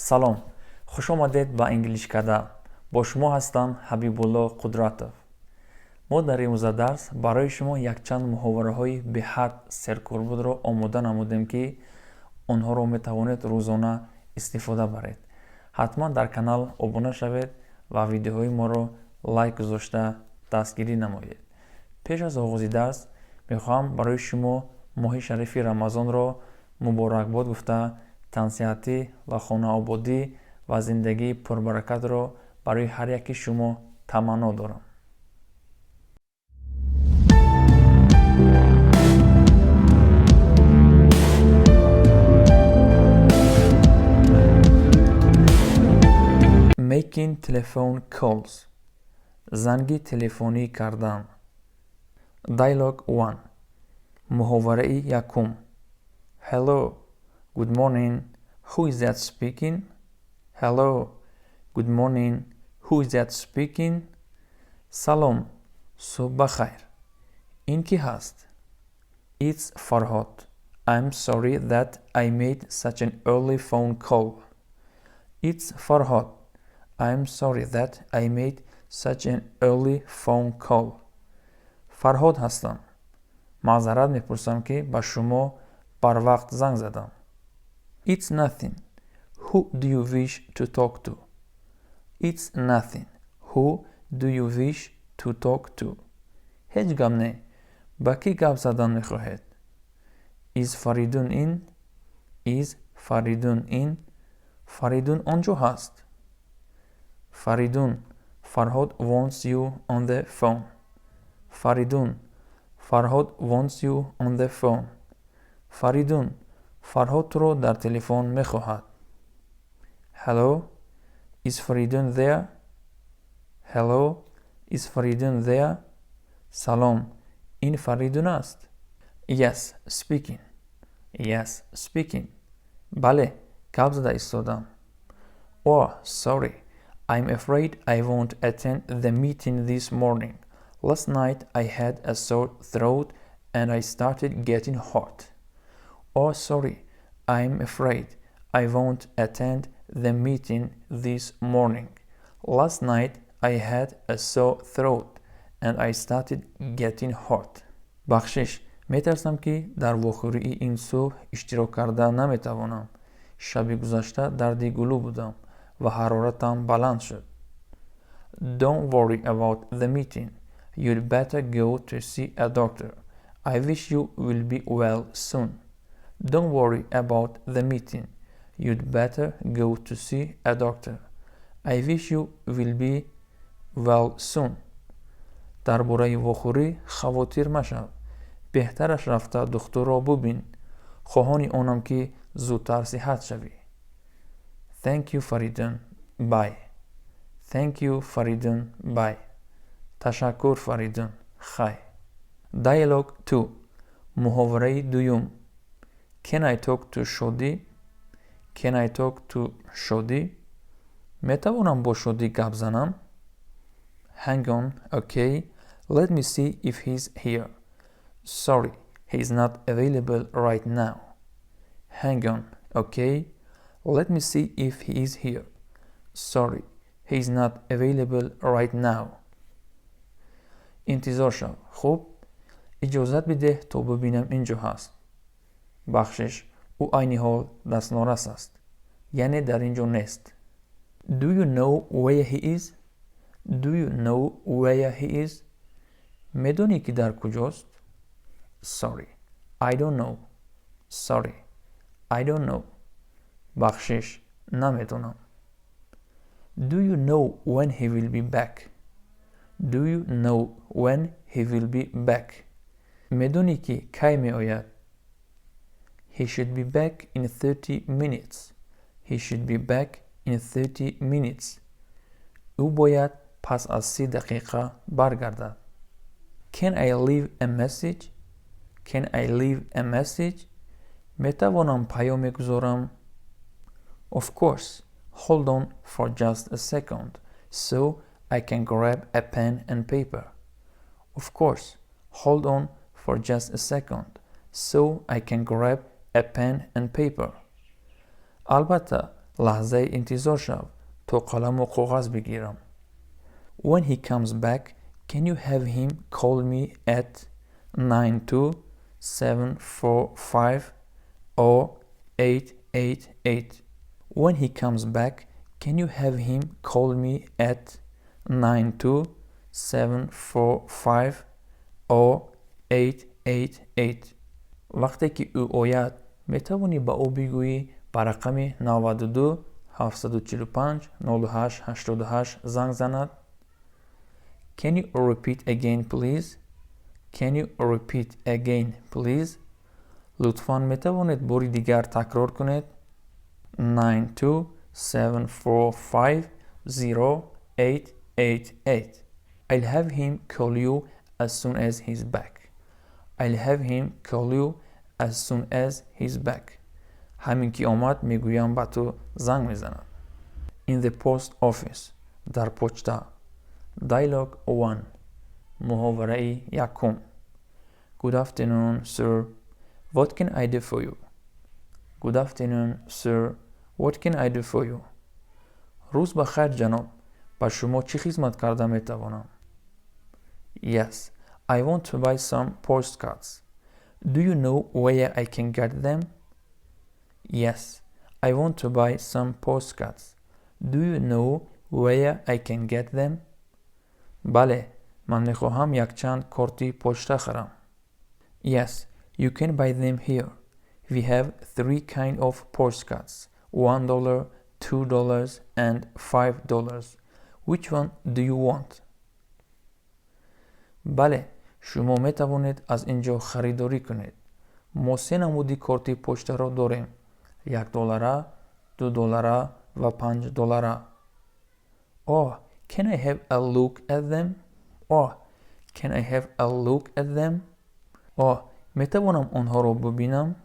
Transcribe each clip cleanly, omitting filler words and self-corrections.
салом, хуш омадед ба Englishkada. Бо шумо ҳастам Ҳабибулло Қудратов. Мо дар имрӯза дарс барои шумо якчанд муҳовараҳои беҳад серкорбудро омода намудем, ки онҳоро метавонед рӯзона истифода баред. ҳатман дар канал обуна шавед ва видеоҳои моро лайк гузошта дастгирӣ намоед. пеш аз оғози дарс мехоҳам барои шумо моҳи шарифи рамазонро муборакбод гуфта, тансиҳатӣ ва хонаободӣ ва зиндагии пурбаракатро барои ҳар яки шумо таманно дорам. Making telephone calls. Занги телефонӣ кардан. Dialogue 1. Муҳовараи якум. Hello. Good morning. Who is that speaking? Hello. Good morning. Who is that speaking? Салом. Субҳ бахайр. Ин ки ҳаст? It's Farhad. I'm sorry that I made such an early phone call. It's Farhad. I'm sorry that I made such an early phone call. Farhod ҳастам. Маъзарат мепурсам, ки ба шумо барвақт занг задам. It's nothing. Who do you wish to talk to? It's nothing. Who do you wish to talk to? Ҳеҷ гап не. Ба кӣ гап задан мехоҳед? Is Faridun in? Is Faridun in? Faridun онҷо ҳаст. Faridun. Farhod wants you on the phone. Faridun. Farhod wants you on the phone. Faridun. Farhod туро дар телефон мехоҳад. Hello. Is Faridun there? Hello. Is Faridun there? Салом. Ин Фаридун аст? Yes, speaking. Yes, speaking. Бале, гап зада истодам. Oh, sorry. I'm afraid I won't attend the meeting this morning. Last night I had a sore throat and I started getting hot. Oh, sorry. I'm afraid I won't attend the meeting this morning. Last night I had a sore throat and I started getting hot. Бахшиш, метарсам, ки дар вохӯрии ин субҳ иштирок карда наметавонам. Шаби гузашта дарди гулӯ будам ва ҳароратам баланд шуд. Don't worry about the meeting. You'd better go to see a doctor. I wish you will be well soon. Don't worry about the meeting. You'd better go to see a doctor. I wish you will be well soon. дар бораи вохӯрӣ хавотир машав. беҳтараш рафта духтурро бубин. хоҳони онам, ки зудтар сиҳат шавӣ. Thank you, Faridun. Bye. Thank you, Faridun. Bye. Ташаккур, Faridun. Хай. Dialogue 2. Муҳовараи дуюм. Can I talk to Shodi? Can I talk to Shodi? метавонам бо Шодӣ гап занам? Hang on, okay. Let me see if he's here. Sorry, he's not available right now. Hang on, okay. Let me see if he is here. Sorry, he's not available right now. Интизор шав. Хуб, иҷозат бидеҳ то бубинам ин ҷо ҳаст. Бахшиш, ӯ айни ҳол дастнорас аст. яъне дар ин ҷо нест. Do you know where he is? Do you know where he is? медонӣ ки дар куҷост? Sorry, I don't know. Sorry, I don't know. Бахшиш, намедонам. Do you know when he will be back? Do you know when he will be back? медонӣ ки кай меояд? He should be back in 30 minutes. He should be back in 30 minutes. ӯ бояд пас аз 30 дақиқа баргардад. Can I leave a message? Can I leave a message? метавонам паёме гузорам? Of course. Hold on for just a second so I can grab a pen and paper. Of course. Hold on for just a second so I can grab a pen and paper. албатта, لحظه انتظار شو تا قلم و کاغذ بگیرم. When he comes back, can you have him call me at 927450888? When he comes back, can you have him call me at 927450888? وقتی که او آید میتوانی با او بگویی با رقم 92 745 0888 زنگ زند. Can you repeat again please? Can you repeat again please? لطفاً میتوانید باری دیگر تکرار کنید. 927450888. I'll have him call you as soon as he's back. I'll have him call you as soon as he's back. همین که آمد میگویم با تو زنگ میزنم. In the post office. در پچتا. Dialogue 1. محاوره‌ای یکم. Good afternoon, sir. What can I do for you? Good afternoon, sir. What can I do for you? روز بخیر جناب. با شما چی خدمت کرده میتوانم؟ Yes, I want to buy some postcards. Do you know where I can get them? Yes, I want to buy some postcards. Do you know where I can get them? بله، من میخواهم یک چند کارت پشت خرم. Yes, you can buy them here. We have 3 kind of postcards. $1, $2 and $5. Which one do you want? بله، شما میتوانید از اینجا خریداری کنید. ما 3 نمودی کارت پشت را داریم. $1، $2 و $5. Oh, can I have a look at them? Oh, can I have a look at them? Oh, میتوانم آنها را ببینم؟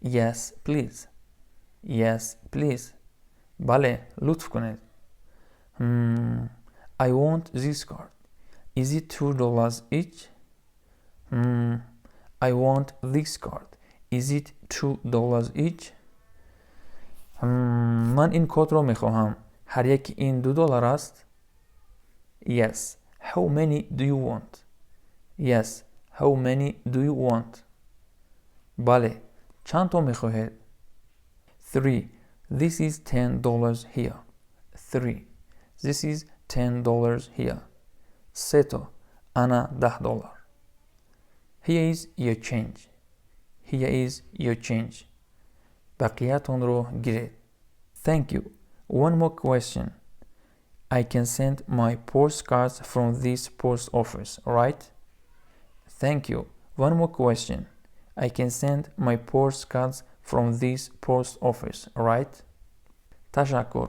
Yes, please. Yes, please. بله، لطف کنید. I want this card. Is it $2 each? I want this card. Is it $2 each? من این کارت را میخواهم. هر یک این $2 است. Yes. How many do you want? Yes. How many do you want? بله. چند تا میخواهید؟ 3. This is $10 here. 3. This is $10 here. 3 تا. انا $10. Here is your change. Here is your change. بقیه‌تان رو گیرید. Thank you. One more question. I can send my postcards from this post office, right? Thank you. One more question. I can send my postcards from this post office, right? تشکر.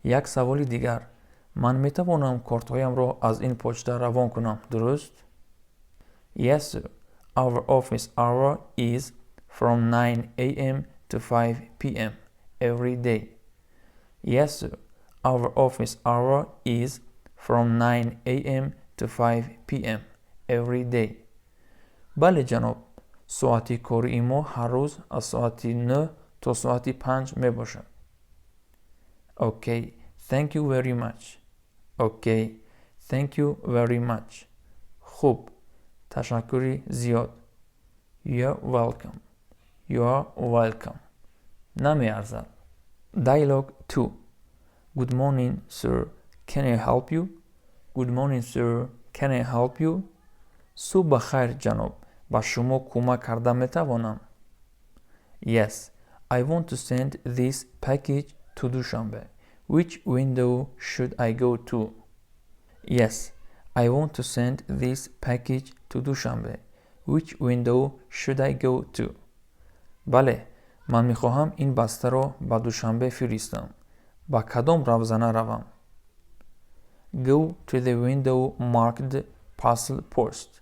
یک سوال دیگر. من میتوانم کارتهایم را از این پچتا روان کنم، درست؟ Yes, sir. Our office hour is from 9 a.m. to 5 p.m. every day. Yes, sir. Our office hour is from 9 a.m. to 5 p.m. every day. بله جناب. ساعتی کاری ما هر روز از ساعت 9 تا ساعت 5 می باشد. Okay, thank you very much. Okay, thank you very much. خوب. تشکری زیاد. You're welcome. You're welcome. نمی ارزد. Dialogue 2. Good morning, sir. Can I help you? Good morning, sir. Can I help you? صبح بخیر جناب. با شما کمک کرده میتوانم. Yes, I want to send this package to Dushanbe. Which window should I go to? Yes, I want to send this package to Dushanbe. Which window should I go to? بله، من میخواهم این بسته را به دوشنبه فرستم. با کدام روزنه روم؟ Go to the window marked parcel post.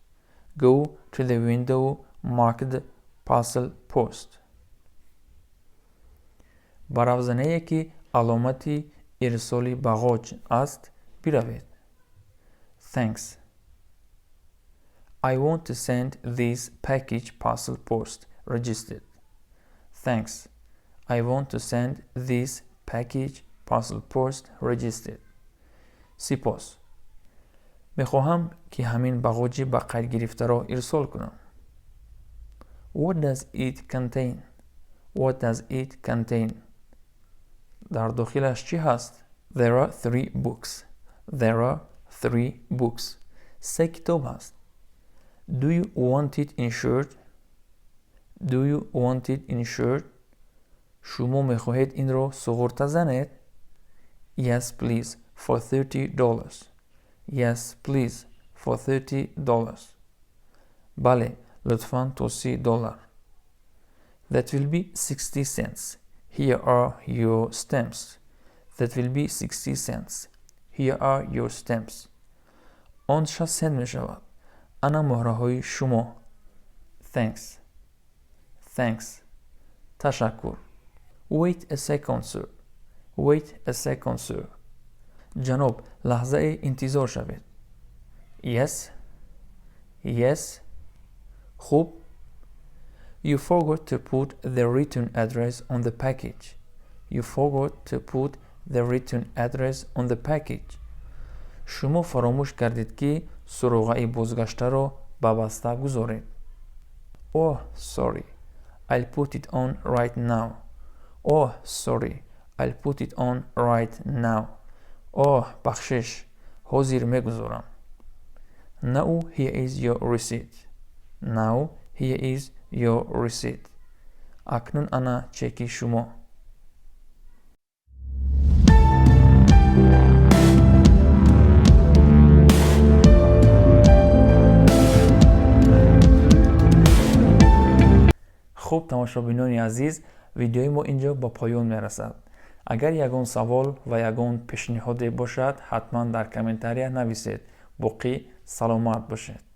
Go to the window marked parcel post. با روزنه‌ای که علامتی ارسال باغچ است بروید. Thanks. I want to send this package parcel post registered. Thanks. I want to send this package parcel post registered. سپاس. میخواهم که همین باغچه با قید گرفته را ارسال کنم. What does it contain? What does it contain? در داخلش چی هست؟ There are 3 books. There are 3 books. 3 کتاب هست. Do you want it insured? Do you want it insured? شما میخواهید این را سوغورته زنید؟ Yes please for $30. Yes please for $30. بله لطفاً تو $30. That will be 60 cents. Here are your stamps. That will be 60 cents. Here are your stamps. آن 60 سنت می شود. انا مهره‌های شما. Thanks. Thanks. تشکر. Wait a second sir. Wait a second sir. جناب لحظه انتظار شوید. Yes. Yes. خوب. You forgot to put the return address on the package. You forgot to put the return address on the package. شما فراموش کردید که سروغه بازگشته را به بسته گذارید. Oh, sorry. I'll put it on right now. Oh, sorry. I'll put it on right now. Oh, بخشش. حاضر میگذارم. Now here is your receipt. Now here is your receipt. اکنون انا چک شما. خوب تماشابینان عزیز، ویدیوی ما اینجا با پایان میرسد. اگر یگان سوال و یگان پیشنهاد باشد حتما در کامنتاریا نویسید. باقی سلامت باشید.